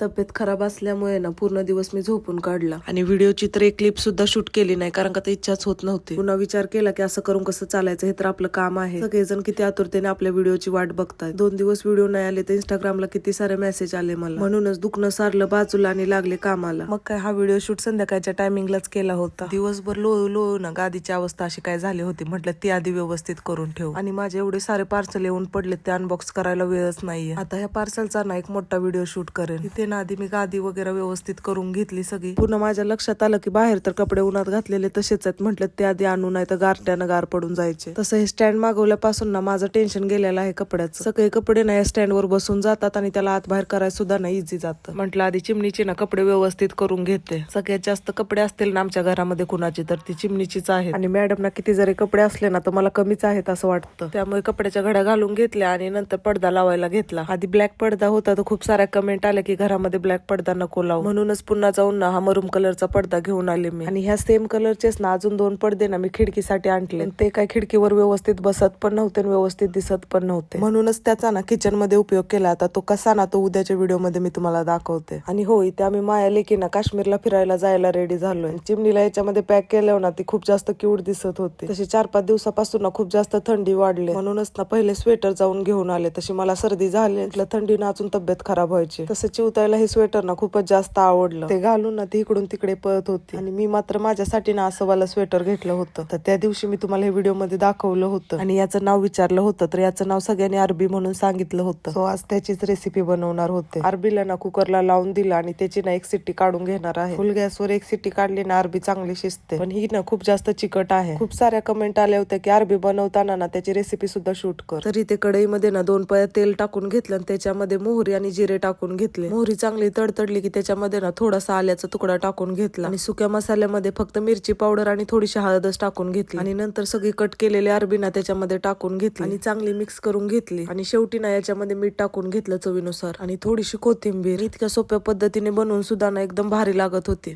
तब्येत खराब असल्यामुळे ना पूर्ण दिवस मी झोपून काढला आणि व्हिडिओची तर एक क्लिप सुद्धा शूट केली नाही, कारण का तर इच्छाच होत नव्हती. पुन्हा विचार केला की असं करून कसं चालायचं, हे तर आपलं काम आहे. सगळेजण किती आतुरतेने आपल्या व्हिडिओची वाट बघतात. 2 दिवस व्हिडिओ नाही आले तर इंस्टाग्रामला किती सारे मेसेज आले मला. म्हणूनच दुखणं सारलं बाजूला आणि लागले कामाला. मग काय हा व्हिडिओ शूट संध्याकाळच्या टायमिंगलाच केला होता. दिवसभर लोळू लोळू ना गादीची अवस्था अशी काय झाली होती. म्हटलं ती आधी व्यवस्थित करून ठेव. आणि माझे एवढे सारे पार्सल येऊन पडले ते अनबॉक्स करायला वेळच नाहीये. आता ह्या पार्सलचा ना एक मोठा व्हिडिओ शूट करेन. तिथे ना आधी मी गादी वगैरे व्यवस्थित करून घेतली सगळी. पुन्हा माझ्या लक्षात आलं की बाहेर तर कपडे उन्हात घातलेले तसेच आहेत. म्हटलं ते आधी आणू, नाही तर गारट्यानं गार पडून जायचे. तसं हे स्टँड मागवल्यापासून ना माझं टेन्शन गेलेलं आहे कपड्याचं. सगळे कपडे ना या स्टँड वर बसून जातात आणि त्याला आत बाहेर करायला सुद्धा ना इझी जातं. म्हटलं आधी चिमणीची ना कपडे व्यवस्थित करून घेते. सगळ्यात जास्त कपडे असतील ना आमच्या घरामध्ये कुणाची तर ती चिमणीचीच आहे. आणि मॅडम ना किती जरी कपडे असले ना तर मला कमीच आहेत असं वाटतं. त्यामुळे कपड्याच्या घड्या घालून घेतल्या आणि नंतर पडदा लावायला घेतला. आधी ब्लॅक पडदा होता तर खूप साऱ्या कमेंट आल्या की घरामध्ये ब्लॅक पडदा नको लावू, म्हणूनच पुन्हा जाऊन ना हा मरूम कलरचा पडदा घेऊन आले मी. आणि ह्या सेम कलरचेच ना अजून 2 पडदे ना मी खिडकीसाठी आणले. ते काय खिडकीवर व्यवस्थित बसत पण नव्हते आणि व्यवस्थित दिसत पण नव्हते, म्हणूनच त्याचा ना किचन मध्ये उपयोग केला. आता तो कसा ना तो उद्याच्या व्हिडिओ मध्ये मी तुम्हाला दाखवते. आणि हो, इथे आम्ही माया लेकी ना काश्मीरला फिरायला जायला रेडी झालोय. चिमणीला याच्यामध्ये पॅक केलं ना ती खूप जास्त क्यूट दिसत होती. तशी 4-5 दिवसापासून ना खूप जास्त थंडी वाढली, म्हणूनच ना पहिले स्वेटर जाऊन घेऊन आले. तशी मला सर्दी झाली, थंडीनं अजून तब्येत खराब व्हायची. तसं चिवतायला हे स्वेटर ना खूपच जास्त आवडलं. ते घालून ना ती इकडून तिकडे पळत होती आणि मी मात्र माझ्यासाठी ना असं वाला स्वेटर घेतलं होतं. तर त्या दिवशी मी तुम्हाला हे व्हिडिओ मध्ये दाखवलं होतं आणि याचं नाव विचारलं होतं, तर याचं नाव सगळ्यांनी अरबी म्हणून सांगितलं होतं. सो आज त्याचीच रेसिपी बनवणार होते. अरबीला ना कुकरला लावून दिला आणि त्याची ना एक सिट्टी काढून घेणार आहे. फुल गॅसवर एक सिट्टी काढली ना अरबी चांगली शिजते, पण ही ना खूप जास्त चिकट आहे. खूप साऱ्या कमेंट आल्या होत्या की अरबी बनवताना ना त्याची रेसिपी सुद्धा शूट कर. तरी ते कढईमध्ये ना 2 पळ्या तेल टाकून घेतलं आणि त्याच्यामध्ये मोहरी आणि जिरे टाकून घेतले. मोहरी चांगली तडतडली की त्याच्यामध्ये ना थोडासा आल्याचा तुकडा टाकून घेतला आणि सुक्या मसाल्यामध्ये फक्त मिरची पावडर आणि थोडीशी हळदच टाकून घेतली. आणि नंतर सगळी कट केलेली अरबी ना त्याच्यामध्ये टाकून घेतली आणि चांगली मिक्स करून घेतली. आणि शेवटी ना याच्यामध्ये मीठ टाकून घेतलं चवीनुसार आणि थोडीशी कोथिंबीर. इतक्या सोप्या पद्धतीने बनवून सुद्धा ना एकदम भारी लागत होती.